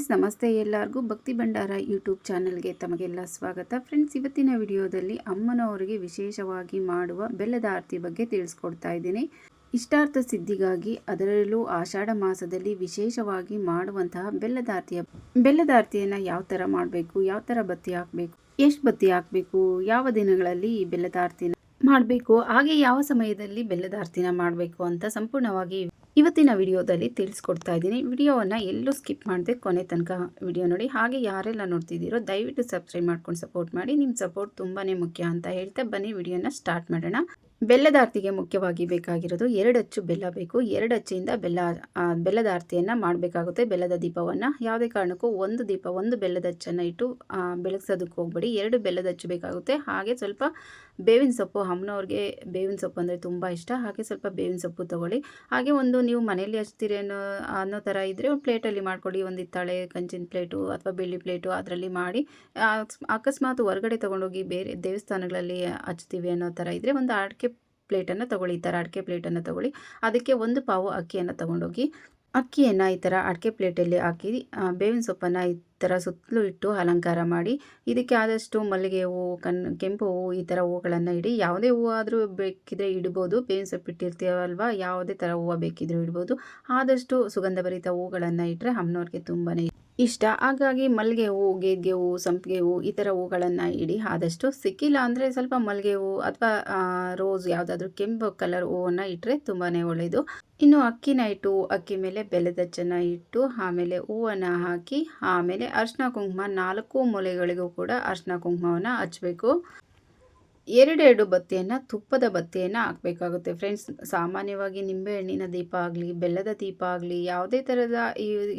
Friends ನಮಸ್ತೆ ಎಲ್ಲರಿಗೂ ಭಕ್ತಿ ಭಂಡಾರ ಯೂಟ್ಯೂಬ್ ಚಾನಲ್ಗೆ ತಮಗೆಲ್ಲ ಸ್ವಾಗತ. ಫ್ರೆಂಡ್ಸ್ ಇವತ್ತಿನ ವಿಡಿಯೋದಲ್ಲಿ ಅಮ್ಮನವರಿಗೆ ವಿಶೇಷವಾಗಿ ಮಾಡುವ ಬೆಲ್ಲದ ಆರತಿ ಬಗ್ಗೆ ತಿಳಿಸ್ಕೊಡ್ತಾ ಇದ್ದೀನಿ. ಇಷ್ಟಾರ್ಥ ಸಿದ್ಧಿಗಾಗಿ ಅದರಲ್ಲೂ ಆಷಾಢ ಮಾಸದಲ್ಲಿ ವಿಶೇಷವಾಗಿ ಮಾಡುವಂತಹ ಬೆಲ್ಲದ ಆರತಿಯನ್ನು ಯಾವ ಥರ ಮಾಡಬೇಕು, ಯಾವ ಥರ ಬತ್ತಿ ಹಾಕಬೇಕು, ಎಷ್ಟು ಬತ್ತಿ ಹಾಕಬೇಕು, ಯಾವ ದಿನಗಳಲ್ಲಿ ಈ ಬೆಲ್ಲದ ಆರತಿನ ಮಾಡಬೇಕು, ಹಾಗೆ ಯಾವ ಸಮಯದಲ್ಲಿ ಬೆಲ್ಲದ ಆರತಿನ ಮಾಡಬೇಕು ಅಂತ ಸಂಪೂರ್ಣವಾಗಿ ಇವತ್ತಿನ ವಿಡಿಯೋದಲ್ಲಿ ತಿಳಿಸ್ಕೊಡ್ತಾ ಇದ್ದೀನಿ. ವಿಡಿಯೋವನ್ನು ಎಲ್ಲೂ ಸ್ಕಿಪ್ ಮಾಡದೆ ಕೊನೆ ತನಕ ವಿಡಿಯೋ ನೋಡಿ. ಹಾಗೆ ಯಾರೆಲ್ಲ ನೋಡ್ತಿದ್ದೀರೋ ದಯವಿಟ್ಟು ಸಬ್ಸ್ಕ್ರೈಬ್ ಮಾಡ್ಕೊಂಡು ಸಪೋರ್ಟ್ ಮಾಡಿ. ನಿಮ್ಮ ಸಪೋರ್ಟ್ ತುಂಬಾ ಮುಖ್ಯ ಅಂತ ಹೇಳ್ತಾ ಬನ್ನಿ ವಿಡಿಯೋನ ಸ್ಟಾರ್ಟ್ ಮಾಡೋಣ. ಬೆಲ್ಲದ ಆರತಿಗೆ ಮುಖ್ಯವಾಗಿ ಬೇಕಾಗಿರೋದು 2 ಅಚ್ಚು ಬೆಲ್ಲ ಬೇಕು. 2 ಅಚ್ಚಿಂದ ಬೆಲ್ಲದ ಆರತಿಯನ್ನು ಮಾಡಬೇಕಾಗುತ್ತೆ. ಬೆಲ್ಲದ ದೀಪವನ್ನು ಯಾವುದೇ ಕಾರಣಕ್ಕೂ ಒಂದು ಬೆಲ್ಲದ ಅಚ್ಚನ್ನು ಇಟ್ಟು ಬೆಳಗ್ಸೋದಕ್ಕೆ ಹೋಗ್ಬೇಡಿ. 2 ಬೆಲ್ಲದ ಅಚ್ಚು ಬೇಕಾಗುತ್ತೆ. ಹಾಗೆ ಸ್ವಲ್ಪ ಬೇವಿನ ಸೊಪ್ಪು, ಅಮ್ಮನವ್ರಿಗೆ ಬೇವಿನ ಸೊಪ್ಪು ಅಂದರೆ ತುಂಬ ಇಷ್ಟ. ಹಾಗೆ ಸ್ವಲ್ಪ ಬೇವಿನ ಸೊಪ್ಪು ತೊಗೊಳ್ಳಿ. ಹಾಗೆ ನೀವು ಮನೆಯಲ್ಲಿ ಹಚ್ತೀರಿ ಅನ್ನೋ ಥರ ಇದ್ದರೆ ಒಂದು ಪ್ಲೇಟಲ್ಲಿ ಮಾಡ್ಕೊಳ್ಳಿ. ಒಂದು ಹಿತ್ತಾಳೆ ಕಂಚಿನ ಪ್ಲೇಟು ಅಥವಾ ಬೆಳ್ಳಿ ಪ್ಲೇಟು ಅದರಲ್ಲಿ ಮಾಡಿ. ಅಕಸ್ಮಾತ್ ಹೊರಗಡೆ ತೊಗೊಂಡೋಗಿ ಬೇರೆ ದೇವಸ್ಥಾನಗಳಲ್ಲಿ ಹಚ್ತೀವಿ ಅನ್ನೋ ಥರ ಇದ್ದರೆ ಒಂದು ಅಡಿಕೆ ಪ್ಲೇಟನ್ನು ತೊಗೊಳ್ಳಿ. ಈ ಥರ ಅಡಿಕೆ ಪ್ಲೇಟನ್ನು ತೊಗೊಳ್ಳಿ. ಅದಕ್ಕೆ 1 ಪಾವು ಅಕ್ಕಿಯನ್ನು ತೊಗೊಂಡೋಗಿ ಅಕ್ಕಿಯನ್ನು ಈ ಥರ ಅಡಿಕೆ ಪ್ಲೇಟಲ್ಲಿ ಹಾಕಿ ಬೇವಿನ ಸೊಪ್ಪನ್ನು ಈ ಥರ ಸುತ್ತಲೂ ಇಟ್ಟು ಅಲಂಕಾರ ಮಾಡಿ. ಇದಕ್ಕೆ ಆದಷ್ಟು ಮಲ್ಲಿಗೆ ಹೂವು, ಕೆಂಪು ಹೂವು, ಈ ಥರ ಹೂವುಗಳನ್ನು ಇಡಿ. ಯಾವುದೇ ಹೂವು ಆದರೂ ಬೇಕಿದ್ರೆ ಇಡ್ಬೋದು. ಬೇವಿನ ಸೊಪ್ಪು ಇಟ್ಟಿರ್ತೀವಲ್ವ, ಯಾವುದೇ ಥರ ಹೂವು ಬೇಕಿದ್ರೂ ಇಡ್ಬೋದು. ಆದಷ್ಟು ಸುಗಂಧಭರಿತ ಹೂವುಗಳನ್ನು ಇಟ್ಟರೆ ಅಮ್ಮನವ್ರಿಗೆ ತುಂಬಾ ಇಷ್ಟ. ಹಾಗಾಗಿ ಮಲ್ಲಿಗೆ ಹೂವು, ಗೇದ್ಗೆ ಹೂವು, ಸಂಪಿಗೆ ಹೂವು ಈ ಥರ ಹೂವುಗಳನ್ನು ಇಡಿ. ಆದಷ್ಟು ಸಿಕ್ಕಿಲ್ಲ ಅಂದರೆ ಸ್ವಲ್ಪ ಮಲ್ಲಿಗೆ ಹೂವು ಅಥವಾ ರೋಸ್ ಯಾವುದಾದ್ರೂ ಕೆಂಪು ಕಲರ್ ಹೂವನ್ನು ಇಟ್ಟರೆ ತುಂಬಾ ಒಳ್ಳೆಯದು. ಇನ್ನು ಅಕ್ಕಿನ ಇಟ್ಟು ಅಕ್ಕಿ ಮೇಲೆ ಬೆಲ್ಲದ ಅಚ್ಚನ್ನು ಇಟ್ಟು ಆಮೇಲೆ ಹೂವನ್ನು ಹಾಕಿ ಆಮೇಲೆ ಅರಿಶಿನ ಕುಂಕುಮ 4 ಮೂಲೆಗಳಿಗೂ ಕೂಡ ಅರಿಶಿನ ಕುಂಕುಮವನ್ನು ಹಚ್ಚಬೇಕು. 2 ಬತ್ತಿಯನ್ನು, ತುಪ್ಪದ ಬತ್ತಿಯನ್ನು ಹಾಕಬೇಕಾಗುತ್ತೆ. ಫ್ರೆಂಡ್ಸ್, ಸಾಮಾನ್ಯವಾಗಿ ನಿಂಬೆಹಣ್ಣಿನ ದೀಪ ಆಗಲಿ, ಬೆಲ್ಲದ ದೀಪ ಆಗಲಿ, ಯಾವುದೇ ಥರದ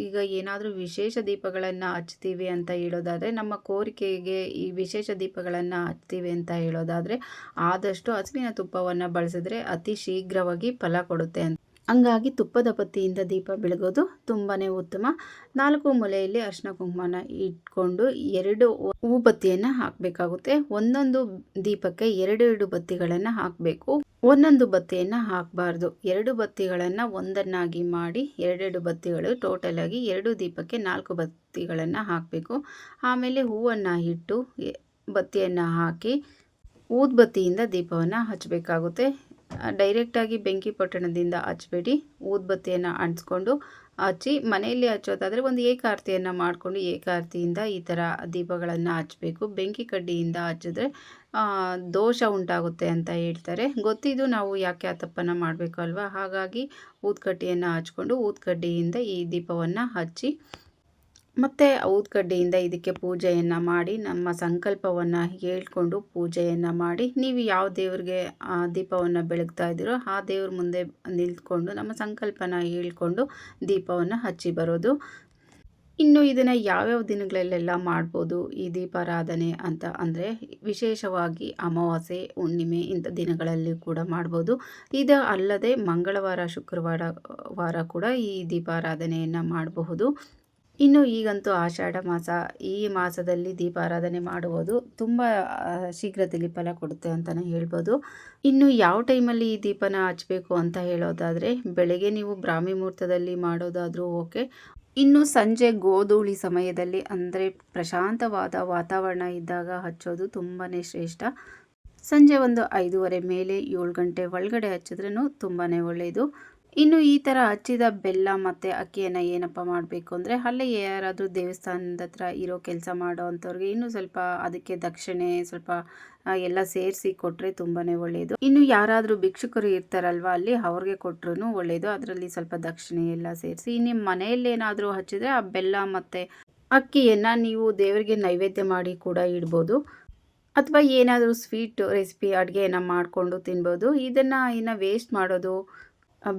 ಈಗ ಏನಾದರೂ ವಿಶೇಷ ದೀಪಗಳನ್ನು ಹಚ್ತೀವಿ ಅಂತ ಹೇಳೋದಾದರೆ, ನಮ್ಮ ಕೋರಿಕೆಗೆ ಈ ವಿಶೇಷ ದೀಪಗಳನ್ನು ಹಚ್ತೀವಿ ಅಂತ ಹೇಳೋದಾದರೆ ಆದಷ್ಟು ಹಸುವಿನ ತುಪ್ಪವನ್ನು ಬಳಸಿದ್ರೆ ಅತಿ ಶೀಘ್ರವಾಗಿ ಫಲ ಕೊಡುತ್ತೆ ಅಂತ. ಹಂಗಾಗಿ ತುಪ್ಪದ ಬತ್ತಿಯಿಂದ ದೀಪ ಬೆಳಗೋದು ತುಂಬಾ ಉತ್ತಮ. 4 ಮೂಲೆಯಲ್ಲಿ ಅರಿಶಿನ ಕುಂಕುಮನ ಇಟ್ಕೊಂಡು 2 ಹೂಬತ್ತಿಯನ್ನು ಹಾಕಬೇಕಾಗುತ್ತೆ. ಒಂದೊಂದು ದೀಪಕ್ಕೆ 2 ಬತ್ತಿಗಳನ್ನು ಹಾಕಬೇಕು. ಒಂದೊಂದು ಬತ್ತಿಯನ್ನು ಹಾಕಬಾರ್ದು. 2 ಬತ್ತಿಗಳನ್ನು ಒಂದನ್ನಾಗಿ ಮಾಡಿ 2 ಬತ್ತಿಗಳು ಟೋಟಲ್ ಆಗಿ 2 ದೀಪಕ್ಕೆ 4 ಬತ್ತಿಗಳನ್ನು ಹಾಕಬೇಕು. ಆಮೇಲೆ ಹೂವನ್ನು ಇಟ್ಟು ಬತ್ತಿಯನ್ನು ಹಾಕಿ ಊದ್ಬತ್ತಿಯಿಂದ ದೀಪವನ್ನು ಹಚ್ಚಬೇಕಾಗುತ್ತೆ. ಡೈರೆಕ್ಟಾಗಿ ಬೆಂಕಿ ಪೊಟ್ಟಣದಿಂದ ಹಚ್ಚಬೇಡಿ. ಊದ್ಬತ್ತಿಯನ್ನು ಅಂಟಿಸ್ಕೊಂಡು ಹಚ್ಚಿ. ಮನೆಯಲ್ಲಿ ಹಚ್ಚೋದಾದರೆ ಒಂದು ಏಕಾರತಿಯನ್ನು ಮಾಡಿಕೊಂಡು ಏಕಾರತಿಯಿಂದ ಈ ಥರ ದೀಪಗಳನ್ನು ಹಚ್ಚಬೇಕು. ಬೆಂಕಿ ಕಡ್ಡಿಯಿಂದ ಹಚ್ಚಿದ್ರೆ ದೋಷ ಉಂಟಾಗುತ್ತೆ ಅಂತ ಹೇಳ್ತಾರೆ. ಗೊತ್ತಿದ್ದು ನಾವು ಯಾಕೆ ಆ ತಪ್ಪನ್ನು ಮಾಡಬೇಕು ಅಲ್ವಾ? ಹಾಗಾಗಿ ಊದ್ಕಡ್ಡಿಯನ್ನು ಹಚ್ಕೊಂಡು ಊದ್ಕಡ್ಡಿಯಿಂದ ಈ ದೀಪವನ್ನು ಹಚ್ಚಿ ಮತ್ತು ಊದ್ಕಡ್ಡಿಯಿಂದ ಇದಕ್ಕೆ ಪೂಜೆಯನ್ನು ಮಾಡಿ ನಮ್ಮ ಸಂಕಲ್ಪವನ್ನು ಹೇಳ್ಕೊಂಡು ಪೂಜೆಯನ್ನು ಮಾಡಿ. ನೀವು ಯಾವ ದೇವ್ರಿಗೆ ದೀಪವನ್ನು ಬೆಳಗ್ತಾ ಇದ್ದೀರೋ ಆ ದೇವ್ರ ಮುಂದೆ ನಿಂತ್ಕೊಂಡು ನಮ್ಮ ಸಂಕಲ್ಪನ ಹೇಳ್ಕೊಂಡು ದೀಪವನ್ನು ಹಚ್ಚಿ ಬರೋದು. ಇನ್ನು ಇದನ್ನು ಯಾವ್ಯಾವ ದಿನಗಳಲ್ಲೆಲ್ಲ ಮಾಡ್ಬೋದು ಈ ದೀಪಾರಾಧನೆ ಅಂತ ಅಂದರೆ, ವಿಶೇಷವಾಗಿ ಅಮಾವಾಸ್ಯೆ, ಹುಣ್ಣಿಮೆ ಇಂಥ ದಿನಗಳಲ್ಲಿ ಕೂಡ ಮಾಡ್ಬೋದು. ಇದು ಅಲ್ಲದೆ ಮಂಗಳವಾರ, ಶುಕ್ರವಾರ ಕೂಡ ಈ ದೀಪಾರಾಧನೆಯನ್ನು ಮಾಡಬಹುದು. ಇನ್ನು ಈಗಂತೂ ಆಷಾಢ ಮಾಸ, ಈ ಮಾಸದಲ್ಲಿ ದೀಪಾರಾಧನೆ ಮಾಡುವುದು ತುಂಬ ಶೀಘ್ರದಲ್ಲಿ ಫಲ ಕೊಡುತ್ತೆ ಅಂತಲೇ ಹೇಳ್ಬೋದು. ಇನ್ನು ಯಾವ ಟೈಮಲ್ಲಿ ಈ ದೀಪನ ಹಚ್ಚಬೇಕು ಅಂತ ಹೇಳೋದಾದರೆ, ಬೆಳಗ್ಗೆ ನೀವು ಬ್ರಾಹ್ಮಿ ಮುಹೂರ್ತದಲ್ಲಿ ಮಾಡೋದಾದರೂ ಓಕೆ. ಇನ್ನು ಸಂಜೆ ಗೋಧೂಳಿ ಸಮಯದಲ್ಲಿ ಅಂದರೆ ಪ್ರಶಾಂತವಾದ ವಾತಾವರಣ ಇದ್ದಾಗ ಹಚ್ಚೋದು ತುಂಬಾ ಶ್ರೇಷ್ಠ. ಸಂಜೆ ಒಂದು 5:30 ಮೇಲೆ 7 ಗಂಟೆ ಒಳಗಡೆ ಹಚ್ಚಿದ್ರೂ ತುಂಬಾ ಒಳ್ಳೆಯದು. ಇನ್ನು ಈ ಥರ ಹಚ್ಚಿದ ಬೆಲ್ಲ ಮತ್ತು ಅಕ್ಕಿಯನ್ನು ಏನಪ್ಪ ಮಾಡಬೇಕು ಅಂದರೆ, ಅಲ್ಲೇ ಯಾರಾದರೂ ದೇವಸ್ಥಾನದ ಹತ್ರ ಇರೋ ಕೆಲಸ ಮಾಡೋ ಅಂಥವ್ರಿಗೆ ಇನ್ನೂ ಸ್ವಲ್ಪ ಅದಕ್ಕೆ ದಕ್ಷಿಣೆ ಸ್ವಲ್ಪ ಎಲ್ಲ ಸೇರಿಸಿ ಕೊಟ್ಟರೆ ತುಂಬಾ ಒಳ್ಳೆಯದು. ಇನ್ನು ಯಾರಾದರೂ ಭಿಕ್ಷುಕರು ಇರ್ತಾರಲ್ವ, ಅಲ್ಲಿ ಅವ್ರಿಗೆ ಕೊಟ್ಟರು ಒಳ್ಳೆಯದು. ಅದರಲ್ಲಿ ಸ್ವಲ್ಪ ದಕ್ಷಿಣೆ ಎಲ್ಲ ಸೇರಿಸಿ. ನಿಮ್ಮ ಮನೆಯಲ್ಲೇನಾದರೂ ಹಚ್ಚಿದರೆ ಆ ಬೆಲ್ಲ ಮತ್ತು ಅಕ್ಕಿಯನ್ನು ನೀವು ದೇವರಿಗೆ ನೈವೇದ್ಯ ಮಾಡಿ ಕೂಡ ಇಡ್ಬೋದು. ಅಥವಾ ಏನಾದರೂ ಸ್ವೀಟ್ ರೆಸಿಪಿ ಅಡುಗೆಯನ್ನು ಮಾಡಿಕೊಂಡು ತಿನ್ಬೋದು. ಇನ್ನು ವೇಸ್ಟ್ ಮಾಡೋದು,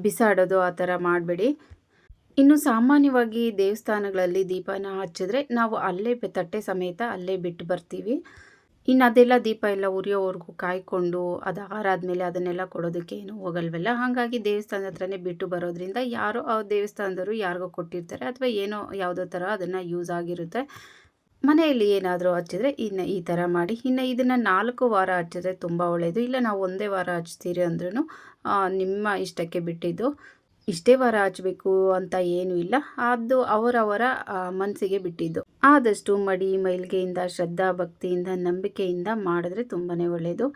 ಬಿಸಾಡೋದು ಆ ಥರ ಮಾಡಬೇಡಿ. ಇನ್ನು ಸಾಮಾನ್ಯವಾಗಿ ದೇವಸ್ಥಾನಗಳಲ್ಲಿ ದೀಪನ ಹಚ್ಚಿದ್ರೆ ನಾವು ಅಲ್ಲೇ ತಟ್ಟೆ ಸಮೇತ ಅಲ್ಲೇ ಬಿಟ್ಟು ಬರ್ತೀವಿ. ಇನ್ನು ಅದೆಲ್ಲ ದೀಪ ಎಲ್ಲ ಉರಿಯೋವರೆಗೂ ಕಾಯ್ಕೊಂಡು ಅದು ಆರಾದ್ಮೇಲೆ ಅದನ್ನೆಲ್ಲ ಕೊಡೋದಕ್ಕೆ ಏನೂ ಹೋಗಲ್ವಲ್ಲ. ಹಾಗಾಗಿ ದೇವಸ್ಥಾನದ ಹತ್ರನೇ ಬಿಟ್ಟು ಬರೋದ್ರಿಂದ ಯಾರೋ ಆ ದೇವಸ್ಥಾನದವರು ಯಾರಿಗೋ ಕೊಟ್ಟಿರ್ತಾರೆ ಅಥವಾ ಏನೋ ಯಾವುದೋ ಥರ ಅದನ್ನು ಯೂಸ್ ಆಗಿರುತ್ತೆ. ಮನೆಯಲ್ಲಿ ಏನಾದರೂ ಹಚ್ಚಿದ್ರೆ ಇನ್ನು ಈ ಥರ ಮಾಡಿ. ಇನ್ನು ಇದನ್ನು 4 ವಾರ ಹಚ್ಚಿದ್ರೆ ತುಂಬ ಒಳ್ಳೆಯದು. ಇಲ್ಲ ನಾವು 1 ವಾರ ಹಚ್ತೀರಿ ಅಂದ್ರೂ ನಿಮ್ಮ ಇಷ್ಟಕ್ಕೆ ಬಿಟ್ಟಿದ್ದು. ಇಷ್ಟೇ ವಾರ ಹಚ್ಚಬೇಕು ಅಂತ ಏನೂ ಇಲ್ಲ, ಅದು ಅವರವರ ಮನಸ್ಸಿಗೆ ಬಿಟ್ಟಿದ್ದು. ಆದಷ್ಟು ಮಡಿ ಮೈಲಿಗೆಯಿಂದ, ಶ್ರದ್ಧಾ ಭಕ್ತಿಯಿಂದ, ನಂಬಿಕೆಯಿಂದ ಮಾಡಿದ್ರೆ ತುಂಬಾ ಒಳ್ಳೆಯದು.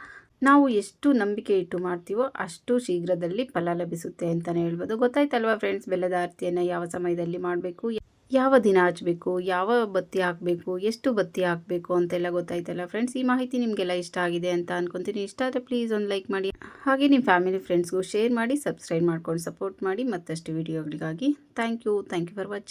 ನಾವು ಎಷ್ಟು ನಂಬಿಕೆ ಇಟ್ಟು ಮಾಡ್ತೀವೋ ಅಷ್ಟು ಶೀಘ್ರದಲ್ಲಿ ಫಲ ಲಭಿಸುತ್ತೆ ಅಂತಲೇ ಹೇಳ್ಬೋದು. ಗೊತ್ತಾಯ್ತಲ್ವಾ ಫ್ರೆಂಡ್ಸ್, ಬೆಲ್ಲದ ಆರತಿಯನ್ನು ಯಾವ ಸಮಯದಲ್ಲಿ ಮಾಡಬೇಕು, ಯಾವ ದಿನ ಹಚ್ಚಬೇಕು, ಯಾವ ಬತ್ತಿ ಹಾಕಬೇಕು, ಎಷ್ಟು ಬತ್ತಿ ಹಾಕಬೇಕು ಅಂತೆಲ್ಲ ಗೊತ್ತಾಯ್ತಲ್ಲ ಫ್ರೆಂಡ್ಸ್. ಈ ಮಾಹಿತಿ ನಿಮಗೆಲ್ಲ ಇಷ್ಟ ಆಗಿದೆ ಅಂತ ಅನ್ಕೊತೀನಿ. ಇಷ್ಟ ಆದರೆ ಪ್ಲೀಸ್ ಒಂದು ಲೈಕ್ ಮಾಡಿ, ಹಾಗೆ ನಿಮ್ಮ ಫ್ಯಾಮಿಲಿ ಫ್ರೆಂಡ್ಸ್ಗೂ ಶೇರ್ ಮಾಡಿ, ಸಬ್ಸ್ಕ್ರೈಬ್ ಮಾಡ್ಕೊಂಡು ಸಪೋರ್ಟ್ ಮಾಡಿ ಮತ್ತಷ್ಟು ವಿಡಿಯೋಗಳಿಗಾಗಿ. Thank you for watching.